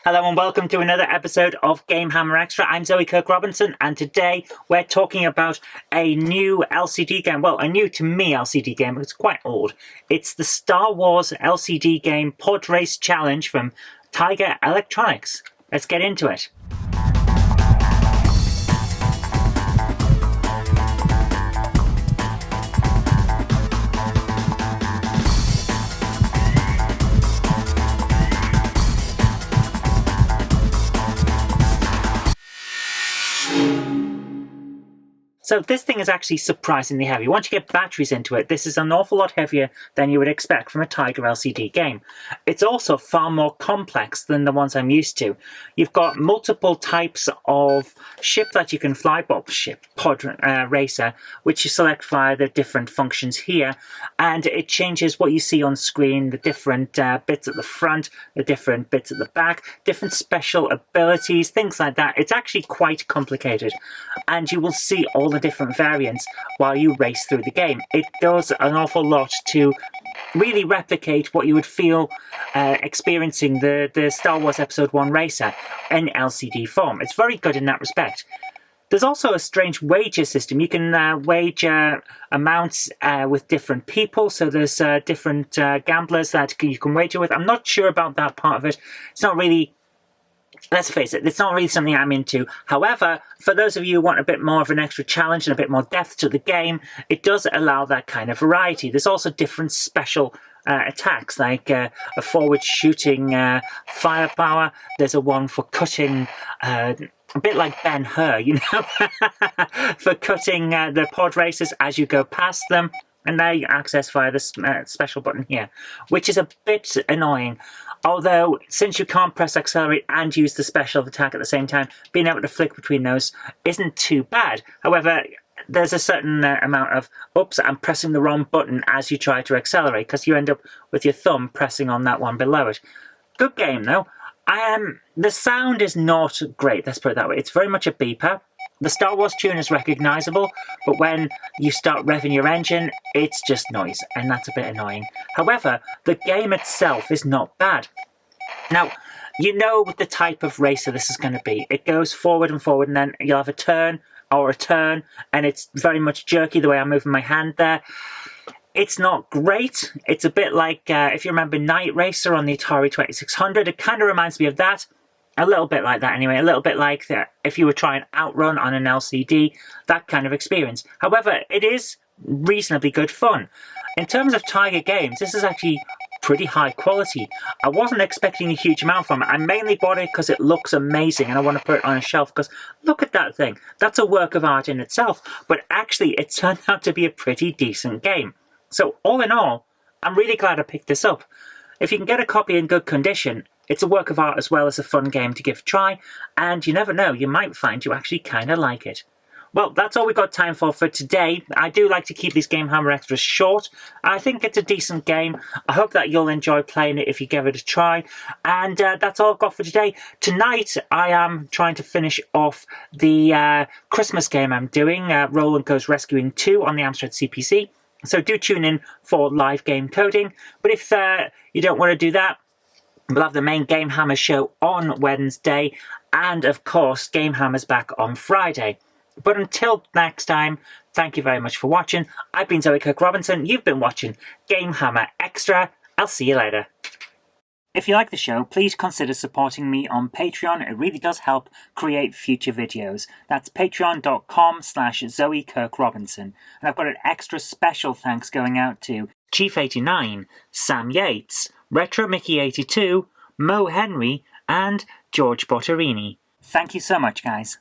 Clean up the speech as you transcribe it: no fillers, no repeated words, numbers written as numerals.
Hello and welcome to another episode of GameHammer Extra. I'm Zoe Kirk-Robinson and today we're talking about a new LCD game. Well, a new to me LCD game, but it's quite old. It's the Star Wars LCD game Podrace Challenge from Tiger Electronics. Let's get into it. So this thing is actually surprisingly heavy. Once you get batteries into it, this is an awful lot heavier than you would expect from a Tiger LCD game. It's also far more complex than the ones I'm used to. You've got multiple types of ship that you can fly, Podrace, which you select via the different functions here, and it changes what you see on screen, the different bits at the front, the different bits at the back, different special abilities, things like that. It's actually quite complicated, and you will see all the different variants while you race through the game. It does an awful lot to really replicate what you would feel experiencing the Star Wars Episode 1 racer in LCD form. It's very good in that respect. There's also a strange wager system. You can wager amounts with different people, so there's different gamblers that you can wager with. I'm not sure about that part of it. It's not really... Let's face it, it's not really something I'm into. However, for those of you who want a bit more of an extra challenge and a bit more depth to the game, it does allow that kind of variety. There's also different special attacks, like a forward shooting firepower. There's a one for cutting, a bit like Ben-Hur, you know, for cutting the pod races as you go past them. And now you access via this special button here, which is a bit annoying. Although, since you can't press accelerate and use the special attack at the same time, being able to flick between those isn't too bad. However, there's a certain amount of, oops, I'm pressing the wrong button as you try to accelerate, because you end up with your thumb pressing on that one below it. Good game, though. The sound is not great, let's put it that way. It's very much a beeper. The Star Wars tune is recognisable, but when you start revving your engine, it's just noise, and that's a bit annoying. However, the game itself is not bad. Now, you know the type of racer this is going to be. It goes forward and forward, and then you'll have a turn, and it's very much jerky the way I'm moving my hand there. It's not great. It's a bit like, if you remember Night Racer on the Atari 2600, it kind of reminds me of that. A little bit like that anyway, a little bit like that if you were trying Outrun on an LCD, that kind of experience. However, it is reasonably good fun. In terms of Tiger games, this is actually pretty high quality. I wasn't expecting a huge amount from it. I mainly bought it because it looks amazing and I want to put it on a shelf because look at that thing. That's a work of art in itself, but actually it turned out to be a pretty decent game. So all in all, I'm really glad I picked this up. If you can get a copy in good condition, it's a work of art as well as a fun game to give a try, and you never know, you might find you actually kind of like it. Well, that's all we've got time for today. I do like to keep these GameHammer Extras short. I think it's a decent game. I hope that you'll enjoy playing it if you give it a try. And that's all I've got for today. Tonight, I am trying to finish off the Christmas game I'm doing, Roland Goes Rescuing 2 on the Amstrad CPC. So do tune in for live game coding. But if you don't want to do that, we'll have the main GameHammer show on Wednesday, and of course, GameHammer's back on Friday. But until next time, thank you very much for watching. I've been Zoe Kirk-Robinson. You've been watching GameHammer Extra. I'll see you later. If you like the show, please consider supporting me on Patreon. It really does help create future videos. That's patreon.com/Zoe Kirk-Robinson. And I've got an extra special thanks going out to Chief89, Sam Yates, Retro Mickey 82, Mo Henry, and George Botterini. Thank you so much, guys.